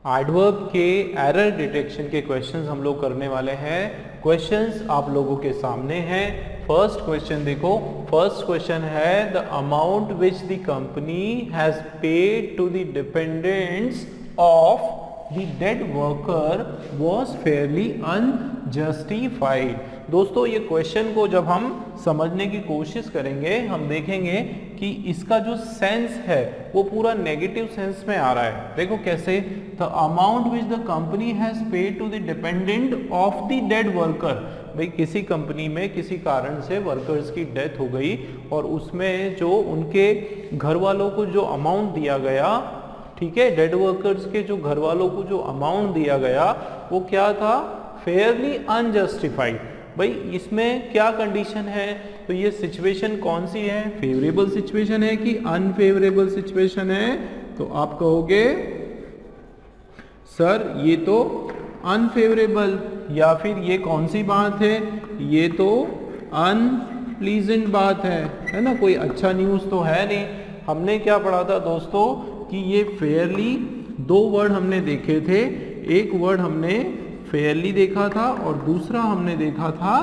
Adverb के error detection के questions हम लोग करने वाले हैं। क्वेश्चंस आप लोगों के सामने हैं। फर्स्ट क्वेश्चन देखो, फर्स्ट क्वेश्चन है the amount which the company has paid to the dependents of the dead worker was fairly unjustified. दोस्तों ये क्वेश्चन को जब हम समझने की कोशिश करेंगे हम देखेंगे कि इसका जो सेंस है वो पूरा नेगेटिव सेंस में आ रहा है। देखो कैसे, the amount which the company has paid to the dependent of the dead worker. भाई किसी कंपनी में किसी कारण से वर्कर्स की डेथ हो गई और उसमें जो उनके घर वालों को जो अमाउंट दिया गया, ठीक है, डेड वर्कर्स के जो घर वालों को जो अमाउंट दिया गया वो क्या था, फेयरली अनजस्टिफाइड। भाई इसमें क्या कंडीशन है, तो ये सिचुएशन कौन सी है, फेवरेबल सिचुएशन है कि अनफेवरेबल सिचुएशन है। तो आप कहोगे सर ये तो अनफेवरेबल, या फिर ये कौन सी बात है, ये तो अनप्लीजेंट बात है ना, कोई अच्छा न्यूज़ तो है नहीं। हमने क्या पढ़ा था दोस्तों कि ये फेयरली, दो वर्ड हमने देखे थे, एक वर्ड हमने फेयरली देखा था और दूसरा हमने देखा था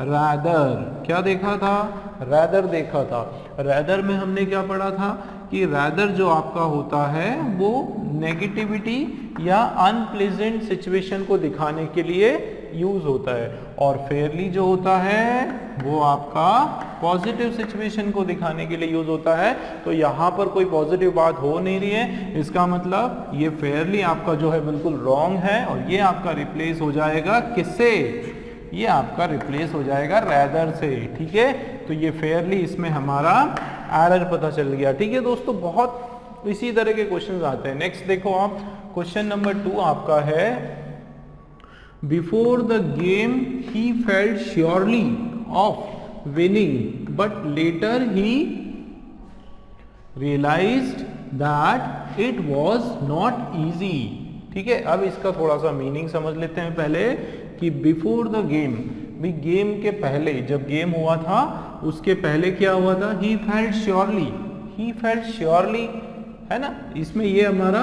रैदर। क्या देखा था, रैदर देखा था। रैदर में हमने क्या पढ़ा था कि रैदर जो आपका होता है वो नेगेटिविटी या अनप्लेजेंट सिचुएशन को दिखाने के लिए यूज होता है, और फेयरली जो होता है वो आपका पॉजिटिव सिचुएशन को दिखाने के लिए यूज होता है। तो यहाँ पर कोई पॉजिटिव बात हो नहीं रही है, इसका मतलब ये फेयरली आपका जो है बिल्कुल रॉन्ग है और ये आपका रिप्लेस हो जाएगा किससे, ये आपका रिप्लेस हो जाएगा रैदर से। ठीक है, तो ये फेयरली इसमें हमारा एरर पता चल गया। ठीक है दोस्तों, बहुत इसी तरह के क्वेश्चंस आते हैं। नेक्स्ट देखो आप, क्वेश्चन नंबर 2 आपका है, before the game he felt surely of winning but later he realised that it was not easy. ठीक है, अब इसका थोड़ा सा मीनिंग समझ लेते हैं पहले कि बिफोर द गेम, भी गेम के पहले, जब गेम हुआ था उसके पहले क्या हुआ था, ही फेल्ट श्योरली, ही फेल्ट श्योरली, है ना। इसमें ये हमारा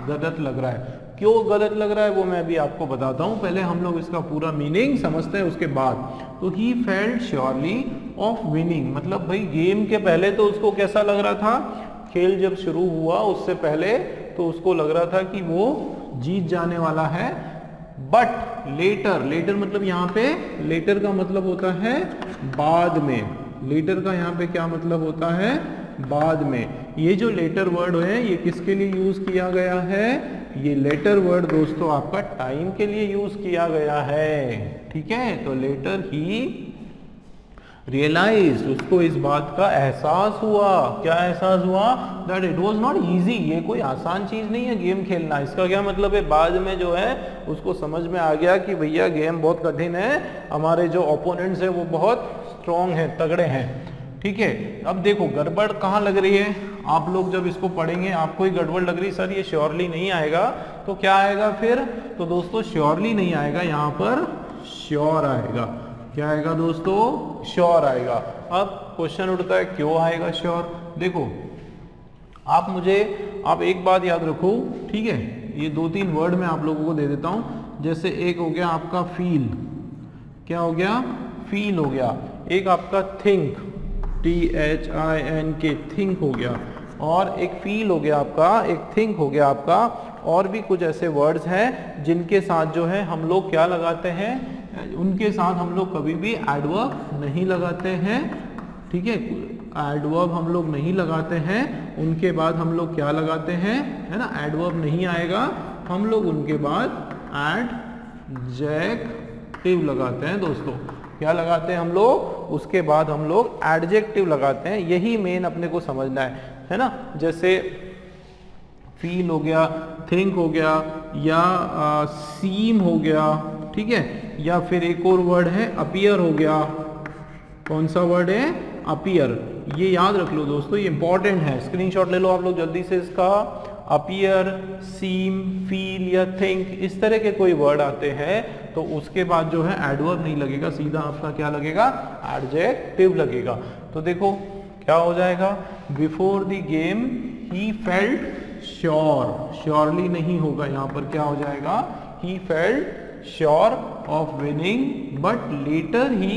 गलत लग रहा है। क्यों गलत लग रहा है वो मैं अभी आपको बताता हूं, पहले हम लोग इसका पूरा मीनिंग समझते हैं उसके बाद। तो ही फेल्ट श्योरली ऑफ विनिंग, मतलब भाई गेम के पहले तो उसको कैसा लग रहा था, खेल जब शुरू हुआ उससे पहले तो उसको लग रहा था कि वो जीत जाने वाला है। बट लेटर, लेटर मतलब यहाँ पे लेटर का मतलब होता है बाद में, लेटर का यहाँ पे क्या मतलब होता है, बाद में। ये जो लेटर वर्ड है ये किसके लिए यूज किया गया है, ये लेटर वर्ड दोस्तों आपका टाइम के लिए यूज किया गया है। ठीक है, तो लेटर ही रियलाइज, उसको इस बात का एहसास हुआ, क्या एहसास हुआ, that it was not easy, ये कोई आसान चीज नहीं है गेम खेलना। इसका क्या मतलब है, बाद में जो है उसको समझ में आ गया कि भैया गेम बहुत कठिन है, हमारे जो ओपोनेंट्स है वो बहुत स्ट्रॉन्ग है, तगड़े हैं। ठीक है, अब देखो गड़बड़ कहाँ लग रही है, आप लोग जब इसको पढ़ेंगे आपको ही गड़बड़ लग रही, सर ये श्योरली नहीं आएगा, तो क्या आएगा फिर, तो दोस्तों श्योरली नहीं आएगा, यहाँ पर श्योर आएगा। क्या आएगा दोस्तों, श्योर आएगा। अब क्वेश्चन उठता है क्यों आएगा श्योर। देखो आप एक बात याद रखो, ठीक है, ये 2-3 वर्ड मैं आप लोगों को दे देता हूं। जैसे एक हो गया आपका फील, क्या हो गया, फील हो गया। एक आपका थिंक, THINK, थिंक हो गया, और एक फील हो गया आपका, एक थिंक हो गया आपका। और भी कुछ ऐसे वर्ड्स हैं जिनके साथ जो है हम लोग क्या लगाते हैं, उनके साथ हम लोग कभी भी एडवर्ब नहीं लगाते हैं। ठीक है, एडवर्ब हम लोग नहीं लगाते हैं, उनके बाद हम लोग क्या लगाते हैं, है ना, एडवर्ब नहीं आएगा, हम लोग उनके बाद एडजेक्टिव लगाते हैं दोस्तों। क्या लगाते हैं हम लोग, उसके बाद हम लोग एडजेक्टिव लगाते हैं। यही मेन अपने को समझना है ना। जैसे फील हो गया, थिंक हो गया, या सीम हो गया, ठीक है, या फिर एक और वर्ड है अपीयर हो गया। कौन सा वर्ड है, अपीयर, ये याद रख लो दोस्तों, ये इंपॉर्टेंट है, स्क्रीनशॉट ले लो आप लोग जल्दी से इसका। अपीयर, सीम, फील या थिंक, इस तरह के कोई वर्ड आते हैं तो उसके बाद जो है एडवर्ब नहीं लगेगा, सीधा आपका क्या लगेगा, एडजेक्टिव लगेगा। तो देखो क्या हो जाएगा, before the game he felt sure, surely नहीं होगा, यहाँ पर क्या हो जाएगा, he felt sure of winning but later he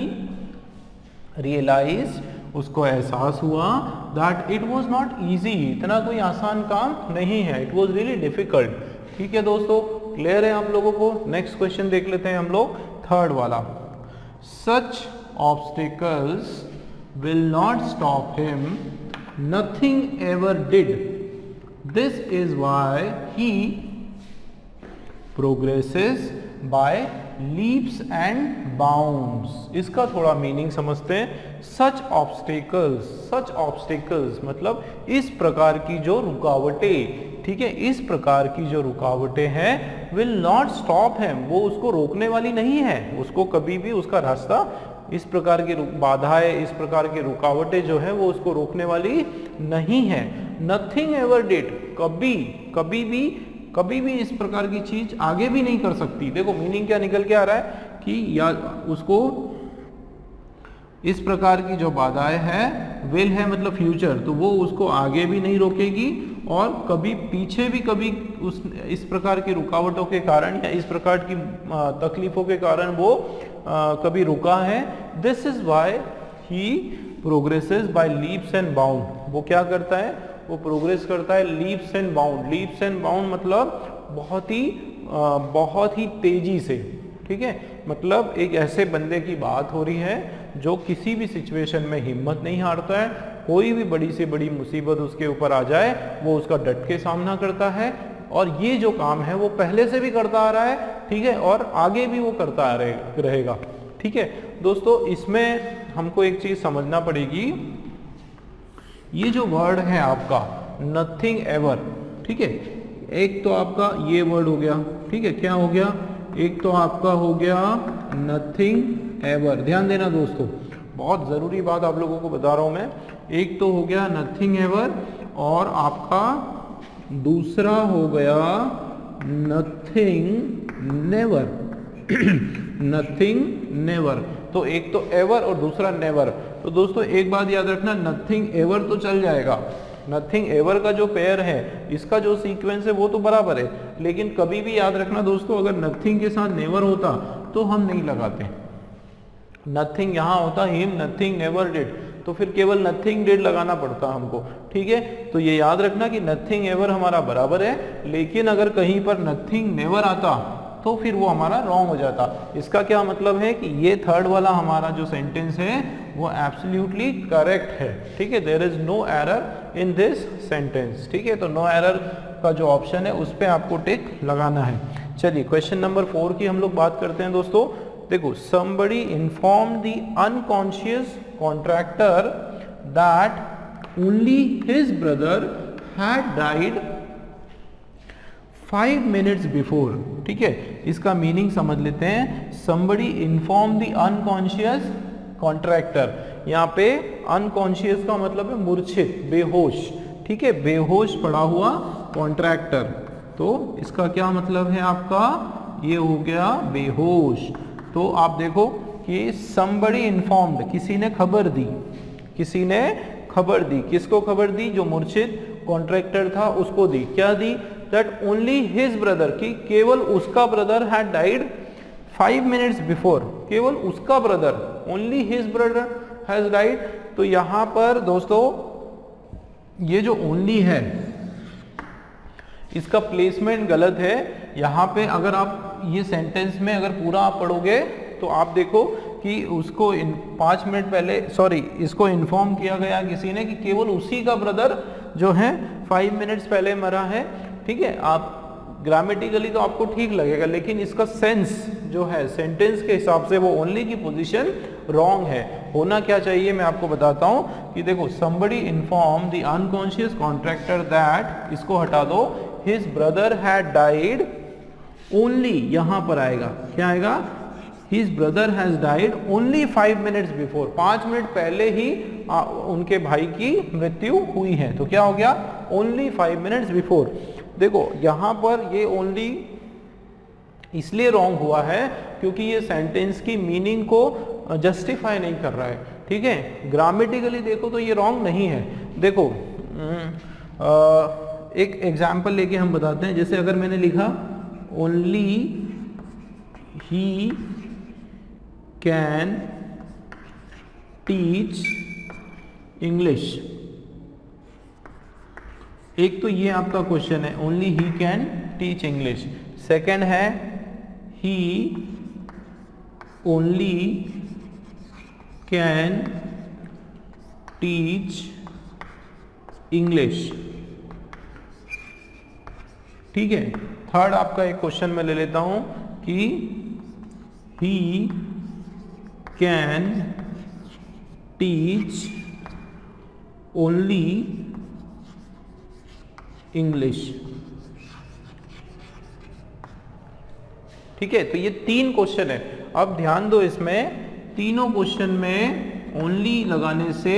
realized, उसको एहसास हुआ that it was not easy, इतना कोई आसान काम नहीं है, it was really difficult। ठीक है दोस्तों, क्लियर है आप लोगों को। नेक्स्ट क्वेश्चन देख लेते हैं हम लोग, थर्ड वाला। Such obstacles will not stop him, nothing ever did, this is why he progresses by leaps and bounds। इसका थोड़ा मीनिंग समझते हैं। such obstacles मतलब इस प्रकार की जो रुकावटें, ठीक है, इस प्रकार की जो रुकावटें हैं, will not stop him, वो उसको रोकने वाली नहीं है, उसको कभी भी उसका रास्ता, इस प्रकार की बाधाएं, इस प्रकार की रुकावटें जो है वो उसको रोकने वाली नहीं है। nothing ever did, कभी भी इस प्रकार की चीज आगे भी नहीं कर सकती। देखो मीनिंग क्या निकल के आ रहा है कि या उसको इस प्रकार की जो बाधाएं हैं, विल है मतलब फ्यूचर, तो वो उसको आगे भी नहीं रोकेगी और कभी पीछे भी कभी उस इस प्रकार की रुकावटों के कारण या इस प्रकार की तकलीफों के कारण वो कभी रुका है। This is why he progresses by leaps and bound, वो क्या करता है, वो प्रोग्रेस करता है leaps and bound. Leaps and bound मतलब बहुत ही तेजी से, ठीक है, मतलब एक ऐसे बंदे की बात हो रही है जो किसी भी सिचुएशन में हिम्मत नहीं हारता है, कोई भी बड़ी से बड़ी मुसीबत उसके ऊपर आ जाए वो उसका डट के सामना करता है, और ये जो काम है वो पहले से भी करता आ रहा है, ठीक है, और आगे भी वो करता रहेगा। ठीक है दोस्तों, इसमें हमको एक चीज समझना पड़ेगी, ये जो वर्ड है आपका नथिंग एवर, ठीक है, एक तो आपका ये वर्ड हो गया, ठीक है, क्या हो गया, एक तो आपका हो गया नथिंग एवर। ध्यान देना दोस्तों, बहुत जरूरी बात आप लोगों को बता रहा हूं मैं। एक तो हो गया नथिंग एवर और आपका दूसरा हो गया नथिंग नेवर। नथिंग नेवर, तो एक तो एवर और दूसरा नेवर। तो दोस्तों एक बात याद रखना, नथिंग एवर तो चल जाएगा, नथिंग एवर का जो पेयर है इसका जो सीक्वेंस है वो तो बराबर है, लेकिन कभी भी याद रखना दोस्तों, अगर नथिंग के साथ नेवर होता तो हम नहीं लगाते, नथिंग यहाँ होता हिम नथिंग नेवर डिड, तो फिर केवल नथिंग डिड लगाना पड़ता हमको। ठीक है, तो ये याद रखना कि नथिंग एवर हमारा बराबर है, लेकिन अगर कहीं पर नथिंग नेवर आता तो फिर वो हमारा रॉन्ग हो जाता। इसका क्या मतलब है कि ये थर्ड वाला हमारा जो सेंटेंस है वो एब्सोल्युटली करेक्ट है। ठीक है, there is no error in this sentence. ठीक है, तो नो एरर का जो ऑप्शन है उस पर आपको टिक लगाना है। चलिए क्वेश्चन नंबर 4 की हम लोग बात करते हैं दोस्तों। देखो, somebody informed the unconscious contractor that only his brother had died 5 minutes before। ठीक है, इसका मीनिंग समझ लेते हैं। somebody informed the unconscious contractor, यहाँ पे unconscious का मतलब है मूर्छित, बेहोश। ठीक है, बेहोश पड़ा हुआ कॉन्ट्रैक्टर, तो इसका क्या मतलब है आपका, ये हो गया बेहोश। तो आप देखो कि somebody informed, किसी ने खबर दी, किसी ने खबर दी, किसको खबर दी, जो मूर्छित कॉन्ट्रैक्टर था उसको दी। क्या दी, that only his brother, कि केवल उसका brother had died 5 minutes before, केवल उसका brother, only his brother has died। तो यहां पर दोस्तों ये जो only है इसका प्लेसमेंट गलत है। यहाँ पे अगर आप ये सेंटेंस में अगर पूरा आप पढ़ोगे तो आप देखो कि उसको 5 मिनट पहले, सॉरी, इसको इन्फॉर्म किया गया किसी ने कि केवल उसी का ब्रदर जो है 5 मिनट्स पहले मरा है। ठीक है, आप ग्रामेटिकली तो आपको ठीक लगेगा, लेकिन इसका सेंस जो है सेंटेंस के हिसाब से वो ओनली की पोजीशन रॉन्ग है। होना क्या चाहिए मैं आपको बताता हूं कि देखो, somebody informed the unconscious contractor that, इसको हटा दो, his brother had died only, यहां पर आएगा, क्या आएगा, his brother has died only 5 minutes before, 5 minute पहले ही उनके भाई की मृत्यु हुई है। तो क्या हो गया, only 5 minutes before। देखो यहाँ पर ये ओनली इसलिए रॉन्ग हुआ है क्योंकि ये सेंटेंस की मीनिंग को जस्टिफाई नहीं कर रहा है। ठीक है, ग्रामेटिकली देखो तो ये रॉन्ग नहीं है। देखो एक एग्जाम्पल लेके हम बताते हैं। जैसे अगर मैंने लिखा only he can teach English, एक तो ये आपका क्वेश्चन है only he can teach English. Second है ही ओनली कैन टीच इंग्लिश, ठीक है। थर्ड आपका एक क्वेश्चन मैं ले लेता हूं कि he can teach only English, ठीक है। तो ये 3 क्वेश्चन है। अब ध्यान दो, इसमें तीनों क्वेश्चन में ओनली लगाने से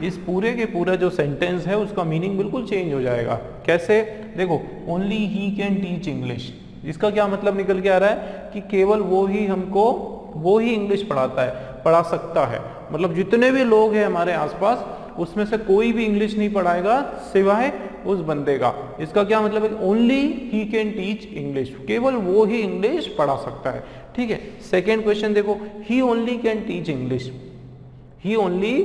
इस पूरे के पूरा जो सेंटेंस है उसका मीनिंग बिल्कुल चेंज हो जाएगा। कैसे? देखो, only he can teach English, इसका क्या मतलब निकल के आ रहा है कि केवल वो ही इंग्लिश पढ़ा सकता है। मतलब जितने भी लोग हैं हमारे आसपास उसमें से कोई भी इंग्लिश नहीं पढ़ाएगा सिवाय उस बंदे का। इसका क्या मतलब है? Only he can teach English, केवल वो ही इंग्लिश पढ़ा सकता है, ठीक है। सेकेंड क्वेश्चन देखो, he only can teach English, he only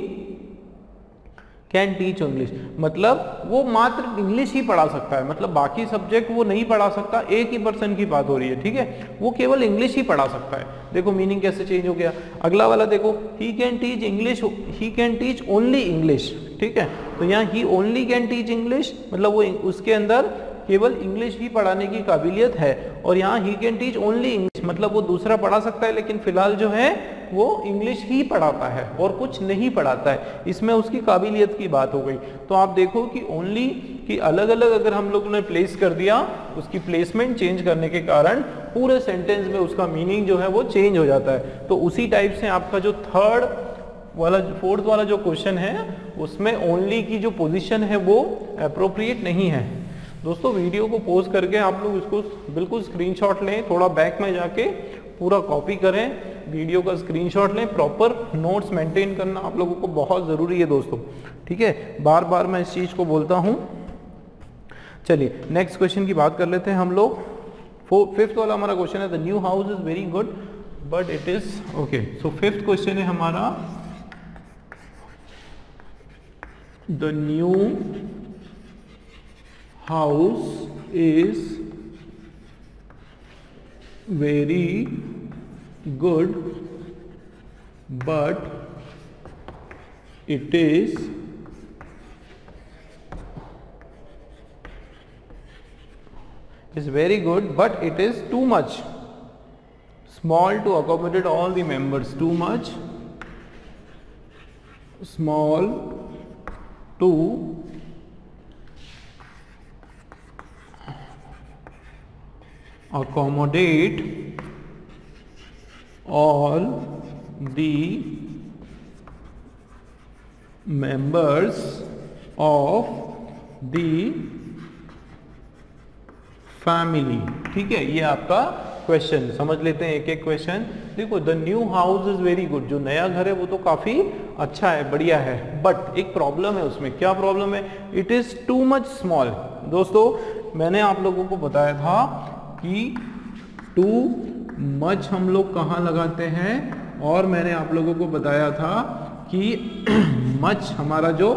can teach English मतलब वो मात्र इंग्लिश ही पढ़ा सकता है, मतलब बाकी सब्जेक्ट वो नहीं पढ़ा सकता। एक ही पर्सन की बात हो रही है, ठीक है, वो केवल इंग्लिश ही पढ़ा सकता है। देखो मीनिंग कैसे चेंज हो गया। अगला वाला देखो, he can teach English, he can teach only English, ठीक है। तो यहाँ ही ओनली कैन टीच इंग्लिश मतलब वो उसके अंदर केवल इंग्लिश ही पढ़ाने की काबिलियत है, और यहाँ he can teach only English मतलब वो दूसरा पढ़ा सकता है लेकिन फिलहाल जो है वो इंग्लिश ही पढ़ाता है और कुछ नहीं पढ़ाता है। इसमें उसकी काबिलियत की बात हो गई। तो आप देखो कि ओनली की अलग अलग अगर हम लोगों ने प्लेस कर दिया, उसकी प्लेसमेंट चेंज करने के कारण पूरे सेंटेंस में उसका मीनिंग जो है वो चेंज हो जाता है। तो उसी टाइप से आपका जो फोर्थ वाला जो क्वेश्चन है उसमें ओनली की जो पोजीशन है वो एप्रोप्रिएट नहीं है। दोस्तों वीडियो को पॉज करके आप लोग इसको बिल्कुल स्क्रीनशॉट लें, थोड़ा बैक में जाके पूरा कॉपी करें, वीडियो का स्क्रीनशॉट लें, प्रॉपर नोट्स मेंटेन करना आप लोगों को बहुत ज़रूरी है दोस्तों, ठीक है। बार बार मैं इस चीज़ को बोलता हूँ। चलिए नेक्स्ट क्वेश्चन की बात कर लेते हैं हम लोग। फिफ्थ वाला हमारा क्वेश्चन है, the new house is very good but it is okay. So fifth question है हमारा, the new house is very good but it is very good but it is too much small to accommodate all the members, too much small to accommodate all the members of the family, ठीक है। ये आपका question समझ लेते हैं एक एक question. देखो, the new house is very good, जो नया घर है वो तो काफी अच्छा है, बढ़िया है, बट एक प्रॉब्लम है उसमें। क्या प्रॉब्लम है? It is too much small. दोस्तों मैंने आप लोगों को बताया था कि टू मच हम लोग कहाँ लगाते हैं, और मैंने आप लोगों को बताया था कि मच हमारा जो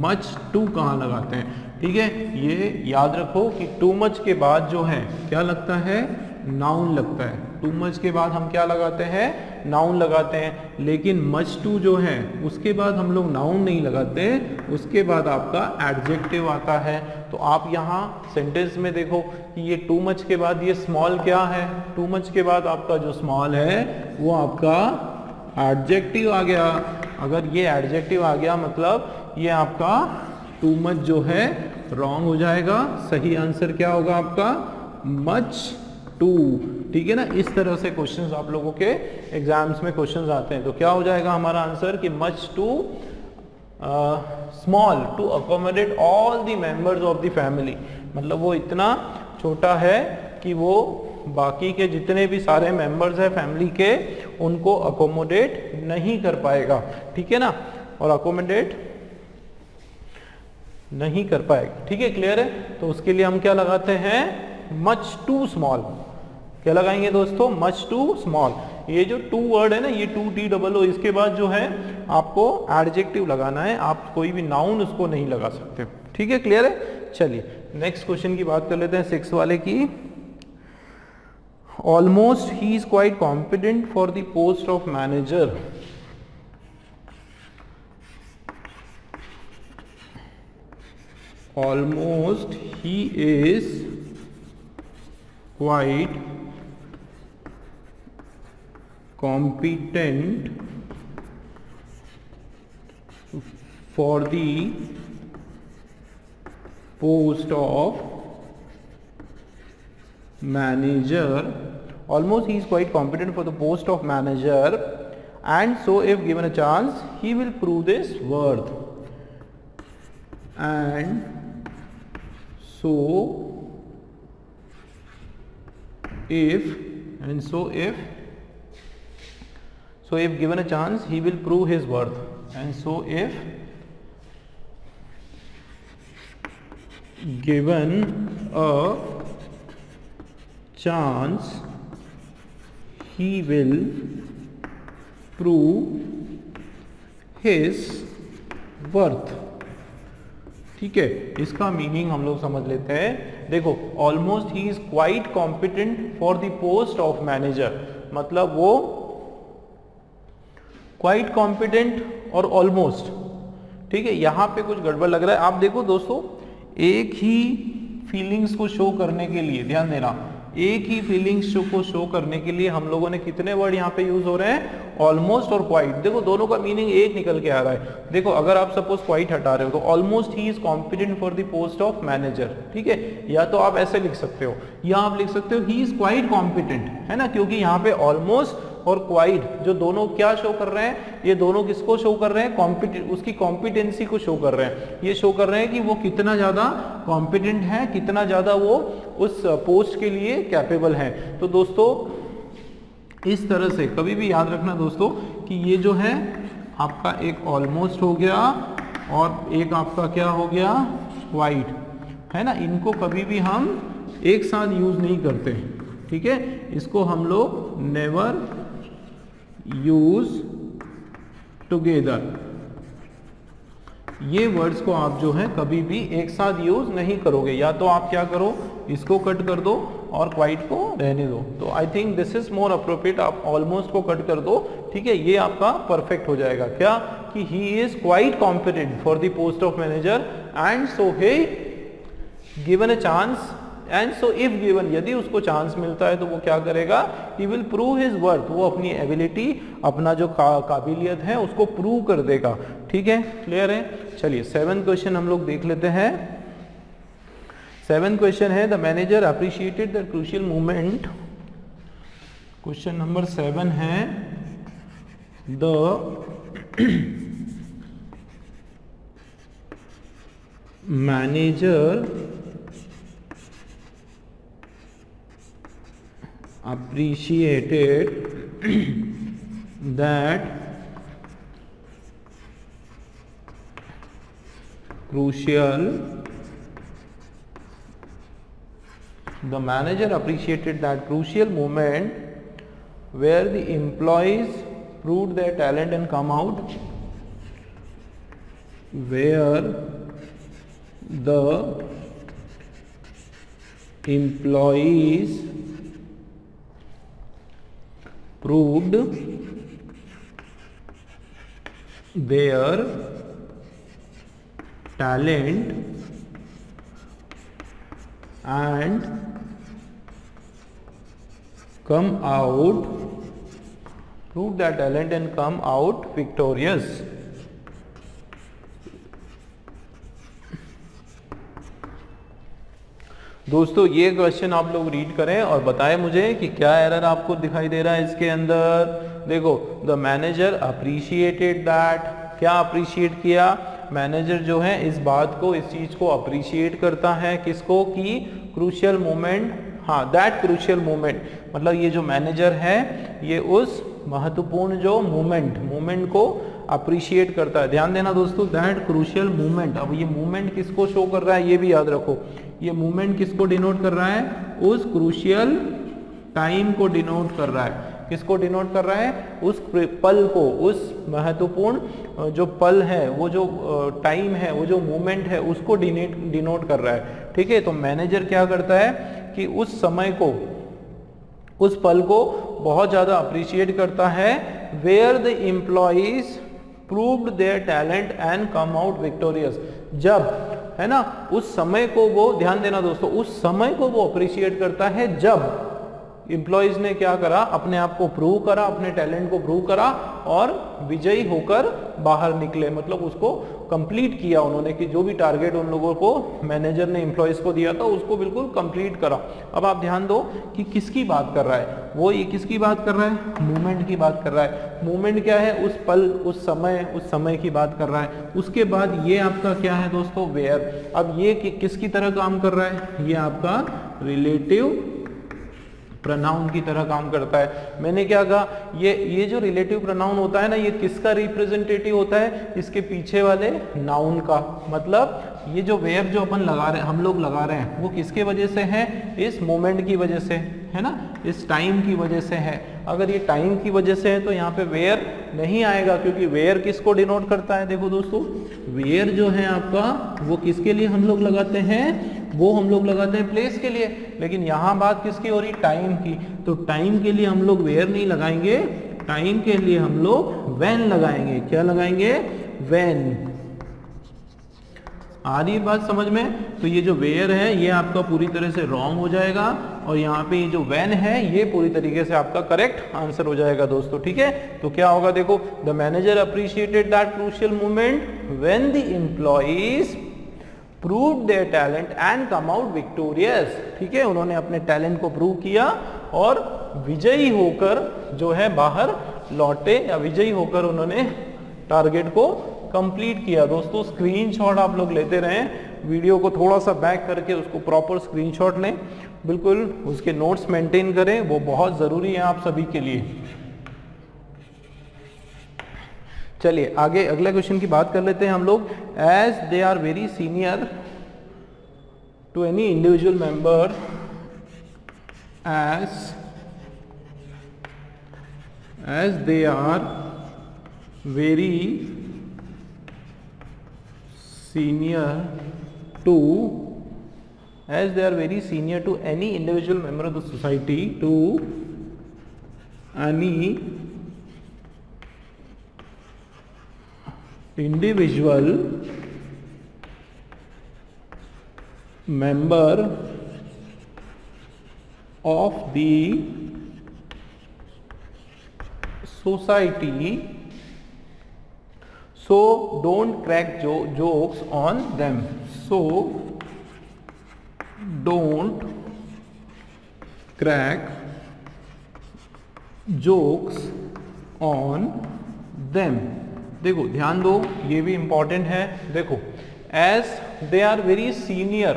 मच टू कहाँ लगाते हैं, ठीक है। ये याद रखो कि टू मच के बाद जो है क्या लगता है? नाउन लगता है। टू मच के बाद हम क्या लगाते हैं? नाउन लगाते हैं। लेकिन मच टू जो है उसके बाद हम लोग नाउन नहीं लगाते, उसके बाद आपका एडजेक्टिव आता है। तो आप यहाँ सेंटेंस में देखो कि ये टू मच के बाद ये स्मॉल क्या है? टू मच के बाद आपका जो स्मॉल है वो आपका एडजेक्टिव आ गया। अगर ये एडजेक्टिव आ गया मतलब ये आपका टू मच जो है रॉन्ग हो जाएगा। सही आंसर क्या होगा आपका? मच टू, ठीक है ना। इस तरह से क्वेश्चंस आप लोगों के एग्जाम्स में क्वेश्चंस आते हैं। तो क्या हो जाएगा हमारा आंसर कि much too small to accommodate all the members of the family, मतलब वो इतना छोटा है कि वो बाकी के जितने भी सारे मेंबर्स हैं फैमिली के उनको अकोमोडेट नहीं कर पाएगा, ठीक है ना। और अकोमोडेट नहीं कर पाएगी। ठीक है, क्लियर है। तो उसके लिए हम क्या लगाते हैं, मच टू स्मॉल। क्या लगाएंगे दोस्तों, मच टू स्मॉल। ये जो टू वर्ड है ना, ये टू टी डबल ओ, इसके बाद जो है आपको एडजेक्टिव लगाना है, आप कोई भी नाउन उसको नहीं लगा सकते। ठीक है, क्लियर है। चलिए नेक्स्ट क्वेश्चन की बात कर लेते हैं, 6 वाले की। Almost he is quite competent for the post of manager. Almost he is quite competent for the post of manager. Almost he is quite competent for the post of manager, and so if given a chance he will prove this worth. And so if given a chance he will prove his worth, and so if given a chance he will prove his worth। ठीक है, इसका meaning हम लोग समझ लेते हैं। देखो, almost he is quite competent for the post of manager, मतलब वो क्वाइट कॉम्पिटेंट और ऑलमोस्ट। ठीक है, यहां पे कुछ गड़बड़ लग रहा है। आप देखो दोस्तों, एक ही फीलिंग्स को शो करने के लिए, ध्यान देना, एक ही फीलिंग्स को शो करने के लिए हम लोगों ने कितने वर्ड यहाँ पे यूज हो रहे हैं, ऑलमोस्ट और क्वाइट। देखो दोनों का मीनिंग एक निकल के आ रहा है। देखो अगर आप सपोज क्वाइट हटा रहे हो तो almost he is competent for the post of manager. ठीक है, या तो आप ऐसे लिख सकते हो, या आप लिख सकते हो ही इज क्वाइट कॉम्पिटेंट, है ना, क्योंकि यहाँ पे ऑलमोस्ट और क्वाइट जो दोनों क्या शो कर रहे हैं, ये दोनों किसको शो कर रहे हैं, उसकी कॉम्पिटेंसी को शो कर रहे हैं। ये शो कर रहे हैं कि वो कितना ज्यादा कॉम्पिटेंट है, कितना ज्यादा वो उस पोस्ट के लिए कैपेबल है। तो दोस्तों इस तरह से कभी भी याद रखना दोस्तों कि ये जो है आपका एक ऑलमोस्ट हो गया और एक आपका क्या हो गया, क्वाइट, है ना। इनको कभी भी हम एक साथ यूज नहीं करते। ठीक है, इसको हम लोग नेवर यूज टुगेदर, ये वर्ड्स को आप जो है कभी भी एक साथ यूज नहीं करोगे। या तो आप क्या करो, इसको कट कर दो और क्वाइट को रहने दो। तो I think this is more appropriate, आप ऑलमोस्ट को कट कर दो। ठीक है, ये आपका परफेक्ट हो जाएगा। क्या कि he is quite competent for the post of manager, and so he given a chance, and so if given, यदि उसको चांस मिलता है तो वो क्या करेगा, he will prove his worth, वो अपनी एबिलिटी, अपना जो काबिलियत है उसको प्रूव कर देगा। ठीक है, क्लियर है। चलिए 7th क्वेश्चन हम लोग देख लेते हैं। 7th क्वेश्चन है, the manager appreciated the crucial movement. Question number 7 है, the manager appreciated that crucial, the manager appreciated that crucial moment where the employees proved their talent and come out, where the employees proved their talent and come out, proved their talent and come out victorious। दोस्तों ये question आप लोग read करें और बताएं मुझे कि क्या एरर आपको दिखाई दे रहा है इसके अंदर। देखो, द मैनेजर अप्रिशिएटेड दैट, क्या अप्रिशिएट किया, मैनेजर जो है इस बात को, इस चीज को अप्रिशिएट करता है, किसको, कि क्रूशियल मोमेंट, हाँ दैट क्रूशियल मोमेंट, मतलब ये जो मैनेजर है ये उस महत्वपूर्ण जो मोमेंट को अप्रिशिएट करता है। ध्यान देना दोस्तों, दैट क्रूशियल मूवमेंट। अब ये मूवमेंट किसको शो कर रहा है ये भी याद रखो, ये मूवमेंट किसको डिनोट कर रहा है, उस क्रूशियल टाइम को डिनोट कर रहा है। किसको डिनोट कर रहा है, उस पल को, उस महत्वपूर्ण जो पल है, वो जो टाइम है, वो जो मूवमेंट है, उसको डिनोट कर रहा है। ठीक है, तो मैनेजर क्या करता है कि उस समय को, उस पल को बहुत ज़्यादा अप्रिशिएट करता है, where the employees proved their talent and come out victorious. जब, है ना, उस समय को वो, ध्यान देना दोस्तों, उस समय को वो अप्रिशिएट करता है जब एम्प्लॉइज ने क्या करा, अपने आप को प्रूव करा, अपने टैलेंट को प्रूव करा और विजयी होकर बाहर निकले, मतलब उसको कंप्लीट किया उन्होंने, कि जो भी टारगेट उन लोगों को मैनेजर ने एम्प्लॉइज को दिया था उसको बिल्कुल कंप्लीट करा। अब आप ध्यान दो कि किसकी बात कर रहा है वो, ये किसकी बात कर रहा है, मूवमेंट की बात कर रहा है। मूवमेंट क्या है, उस पल, उस समय की बात कर रहा है। उसके बाद ये आपका क्या है दोस्तों, वेयर। अब ये किसकी तरह काम कर रहा है, ये आपका रिलेटिव प्रोनाउन की तरह काम करता है। मैंने क्या कहा, ये जो रिलेटिव प्रोनाउन होता है ना, ये किसका रिप्रेजेंटेटिव होता है, इसके पीछे वाले नाउन का। मतलब ये जो वेयर जो अपन लगा रहे हैं, हम लोग लगा रहे हैं, वो किसके वजह से है, इस मोमेंट की वजह से, है ना, इस टाइम की वजह से है। अगर ये टाइम की वजह से है तो यहाँ पे वेयर नहीं आएगा, क्योंकि वेयर किसको डिनोट करता है, देखो दोस्तों, वेयर जो है आपका, वो किसके लिए हम लोग लगाते हैं, वो हम लोग लगाते हैं प्लेस के लिए। लेकिन यहाँ बात किसकी हो रही, टाइम की। तो टाइम के लिए हम लोग वेयर नहीं लगाएंगे, टाइम के लिए हम लोग व्हेन लगाएंगे। क्या लगाएंगे, व्हेन। आ रही बात समझ में। तो ये जो वेयर है ये आपका पूरी तरह से रॉन्ग हो जाएगा, और यहाँ पे ये जो व्हेन है ये पूरी तरीके से आपका करेक्ट आंसर हो जाएगा दोस्तों। ठीक है, तो क्या होगा, देखो, the manager appreciated that crucial moment when the employees prove there talent and come out victorious. ठीक है, उन्होंने अपने टैलेंट को प्रूव किया और विजयी होकर जो है बाहर लौटे, या विजयी होकर उन्होंने टारगेट को कंप्लीट किया। दोस्तों स्क्रीनशॉट आप लोग लेते रहें, वीडियो को थोड़ा सा बैक करके उसको प्रॉपर स्क्रीनशॉट लें, बिल्कुल उसके नोट्स मेंटेन करें, वो बहुत ज़रूरी है आप सभी के लिए। चलिए आगे अगले क्वेश्चन की बात कर लेते हैं हम लोग। As they are very senior to any individual member, as they are very senior to any individual member of the society, to any individual member of the society, so don't crack jokes on them. So don't crack jokes on them. देखो ध्यान दो, ये भी important है। देखो, as they are very senior,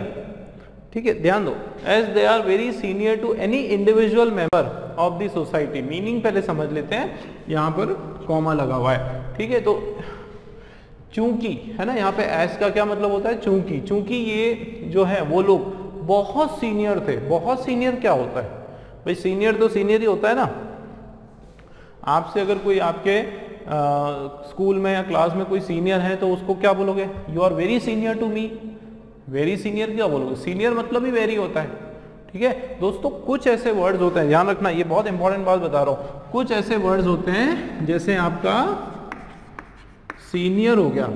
ठीक है, ध्यान दो, as they are very senior to any individual member of the society. Meaning पहले समझ लेते हैं, यहाँ पर कॉमा लगा हुआ है, ठीक है। तो चूंकि, है ना, यहाँ पे एज का क्या मतलब होता है, चूंकि। चूंकि ये जो है वो लोग बहुत सीनियर थे। बहुत सीनियर क्या होता है भाई, सीनियर तो सीनियर ही होता है ना। आपसे अगर कोई आपके स्कूल में या क्लास में कोई सीनियर है तो उसको क्या बोलोगे, you are very senior to me. Very senior क्या बोलोगे, सीनियर मतलब ही वेरी होता है। ठीक है दोस्तों, कुछ ऐसे वर्ड्स होते हैं, ध्यान रखना, ये बहुत इंपॉर्टेंट बात बता रहा हूं। कुछ ऐसे वर्ड्स होते हैं जैसे आपका सीनियर हो गया,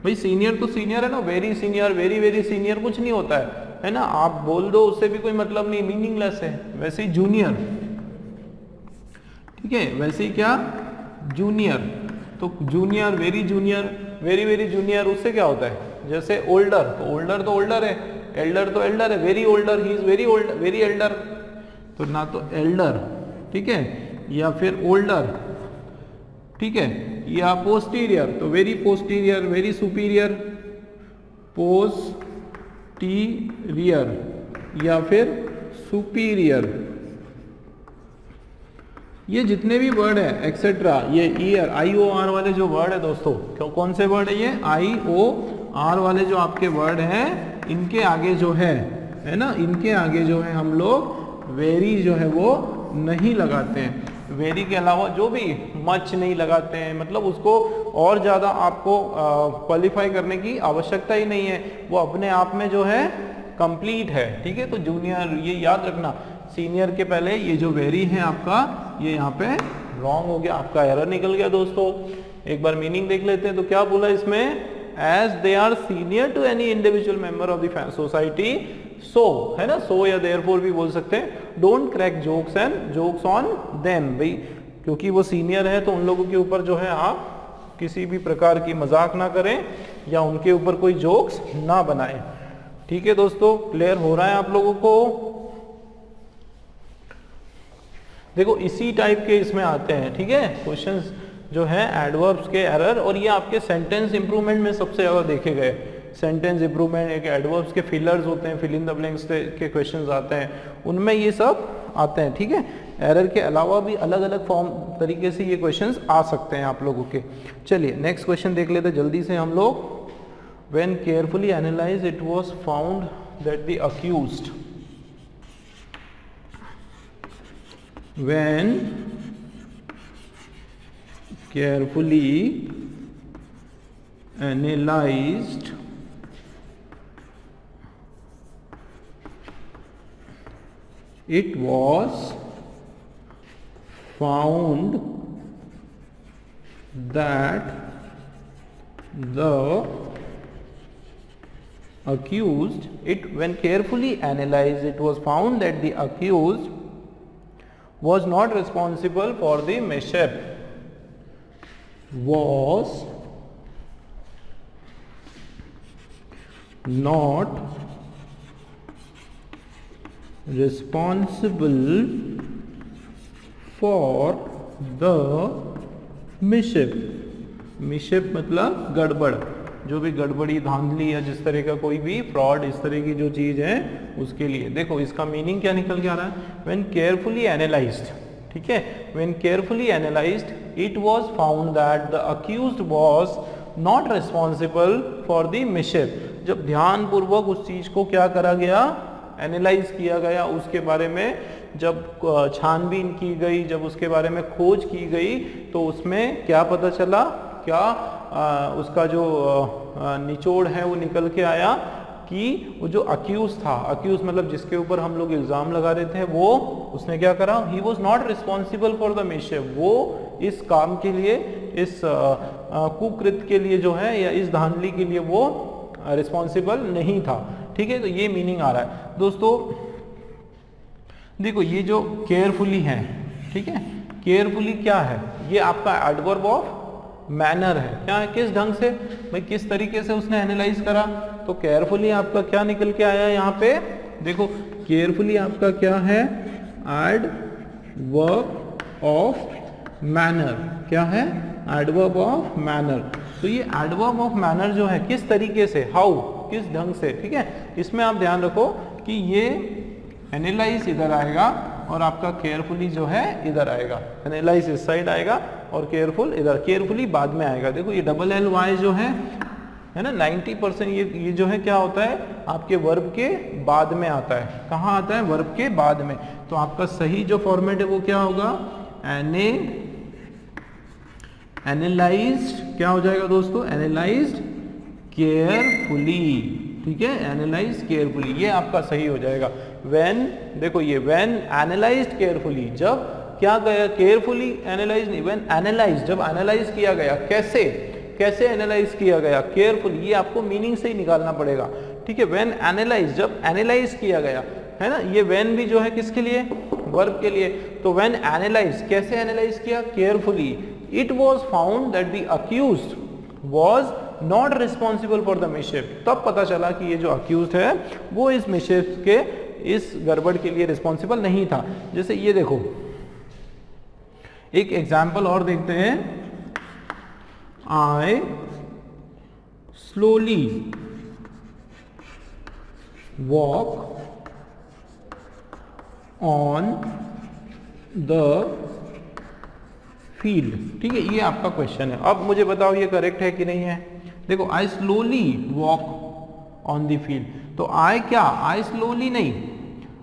भाई सीनियर तो सीनियर है ना, very senior, very very senior कुछ नहीं होता है ना, आप बोल दो उससे भी कोई मतलब नहीं, मीनिंगलेस है। वैसे ही जूनियर, ठीक है, वैसे ही क्या, जूनियर। तो junior, very junior, very very junior, उससे क्या होता है, जैसे ओल्डर, तो ओल्डर तो ओल्डर है, एल्डर तो एल्डर है, very older, he is very old, very Elder, तो ना तो एल्डर, ठीक है, या फिर ओल्डर, ठीक है, या पोस्टीरियर, तो very posterior, very superior, posterior, या फिर सुपीरियर, ये जितने भी वर्ड है एक्सेट्रा, ये ईयर IOR वाले जो वर्ड है दोस्तों, कौन से वर्ड है ये IOR वाले जो आपके वर्ड हैं, इनके आगे जो है ना, इनके आगे जो है हम लोग वेरी जो है वो नहीं लगाते हैं। वेरी के अलावा जो भी मच नहीं लगाते हैं, मतलब उसको और ज़्यादा आपको क्वालिफाई करने की आवश्यकता ही नहीं है, वो अपने आप में जो है कंप्लीट है। ठीक है, तो जूनियर ये याद रखना, सीनियर के पहले ये जो वेरी है आपका, ये यहाँ पे रॉन्ग हो गया, आपका एरर निकल गया दोस्तों। एक बार मीनिंग देख लेते हैं, तो क्या बोला इसमें, as they are senior to any individual member of the society, so है ना, सो या देयरफॉर भी बोल सकते हैं, don't crack jokes and jokes on them. भाई क्योंकि वो सीनियर है तो उन लोगों के ऊपर जो है आप किसी भी प्रकार की मजाक ना करें या उनके ऊपर कोई जोक्स ना बनाएं। ठीक है दोस्तों, क्लियर हो रहा है आप लोगों को? देखो इसी टाइप के इसमें आते हैं, ठीक है, क्वेश्चंस जो है एडवर्ब्स के एरर, और ये आपके सेंटेंस इंप्रूवमेंट में सबसे ज्यादा देखे गए। सेंटेंस इंप्रूवमेंट, एक एडवर्ब्स के फिलर्स होते हैं, फिल इन द ब्लैंक्स के क्वेश्चंस आते हैं, उनमें ये सब आते हैं। ठीक है, एरर के अलावा भी अलग अलग फॉर्म तरीके से ये क्वेश्चंस आ सकते हैं आप लोगों के। चलिए नेक्स्ट क्वेश्चन देख लेते हैं जल्दी से हम लोग। When carefully analyse it was found that the accused, when carefully analyzed it was found that the accused, when carefully analyzed it was found that the accused was not responsible for the mischief, was not responsible for the mischief। mischief मतलब गड़बड़, जो भी गड़बड़ी, धांधली या जिस तरह का कोई भी फ्रॉड, इस तरह की जो चीज है उसके लिए। देखो इसका मीनिंग क्या निकल के आ रहा है, व्हेन केयरफुली एनालाइज्ड, ठीक है, when carefully analysed it was found that the accused was not responsible for the mischief. जब ध्यान पूर्वक उस चीज को क्या करा गया, एनालाइज किया गया, उसके बारे में जब छानबीन की गई, जब उसके बारे में खोज की गई, तो उसमें क्या पता चला, क्या उसका जो निचोड़ है वो निकल के आया कि वो जो अक्यूज था, अक्यूज मतलब जिसके ऊपर हम लोग इल्जाम लगा रहे थे, वो उसने क्या करा, he was not responsible for the mischief, वो इस काम के लिए, इस कुकृत के लिए जो है, या इस धांधली के लिए वो रिस्पॉन्सिबल नहीं था। ठीक है, तो ये मीनिंग आ रहा है दोस्तों। देखो ये जो केयरफुली है, ठीक है, केयरफुली क्या है, ये आपका एडवर्ब ऑफ मैनर है। क्या है, किस ढंग से, भाई किस तरीके से उसने एनालाइज करा, तो केयरफुली आपका क्या निकल के आया यहाँ पे, देखो केयरफुली आपका क्या है, एडवर्ब ऑफ मैनर। क्या है, एडवर्ब ऑफ मैनर। तो ये एडवर्ब ऑफ मैनर जो है, किस तरीके से, हाउ, किस ढंग से, ठीक है, इसमें आप ध्यान रखो कि ये एनालाइज इधर आएगा और आपका केयरफुली जो है इधर आएगा। एनालाइज इस साइड आएगा और केयरफुल इधर, केयरफुली बाद में आएगा। देखो ये डबल एल वाई जो है ना, 90% ये जो है क्या होता है, आपके वर्ब के बाद में आता है। कहाँ आता है, वर्ब के बाद में। तो आपका सही जो फॉर्मेट है वो क्या होगा, एनालाइज्ड, क्या हो जाएगा दोस्तों, एनालाइज्ड केयरफुली। ठीक है, एनालाइज केयरफुली, ये आपका सही हो जाएगा। व्हेन, देखो ये व्हेन एनालाइज्ड केयरफुली, जब क्या गया, केयरफुली एनालाइज नहीं, व्हेन एनालाइज, जब एनालाइज किया गया, कैसे, कैसे एनालाइज किया गया, केयरफुली, ये आपको मीनिंग से ही निकालना पड़ेगा। ठीक है, व्हेन एनालाइज, जब एनालाइज किया गया, है ना, ये व्हेन भी जो है किसके लिए, वर्ब के लिए। तो व्हेन एनालाइज, कैसे एनालाइज किया, carefully, it was found that the accused was not responsible for the mischief, तब पता चला कि ये जो अक्यूज्ड है वो इस मिशफ के, इस गड़बड़ के लिए रिस्पॉन्सिबल नहीं था। जैसे ये देखो, एक एग्जाम्पल और देखते हैं, I slowly walk on the field. ठीक है, ये आपका क्वेश्चन है। अब मुझे बताओ ये करेक्ट है कि नहीं है। देखो I slowly walk on the field, तो आई क्या, आई स्लोली नहीं,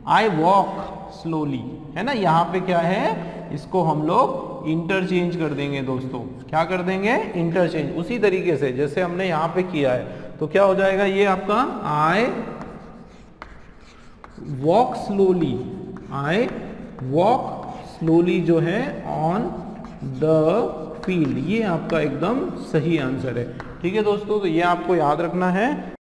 आई वॉक स्लोली, है ना। यहाँ पे क्या है, इसको हम लोग इंटरचेंज कर देंगे दोस्तों। क्या कर देंगे, इंटरचेंज। उसी तरीके से जैसे हमने यहाँ पे किया है, तो क्या हो जाएगा ये आपका I walk slowly, I walk slowly जो है ऑन द फील्ड, ये आपका एकदम सही आंसर है। ठीक है दोस्तों, तो ये आपको याद रखना है।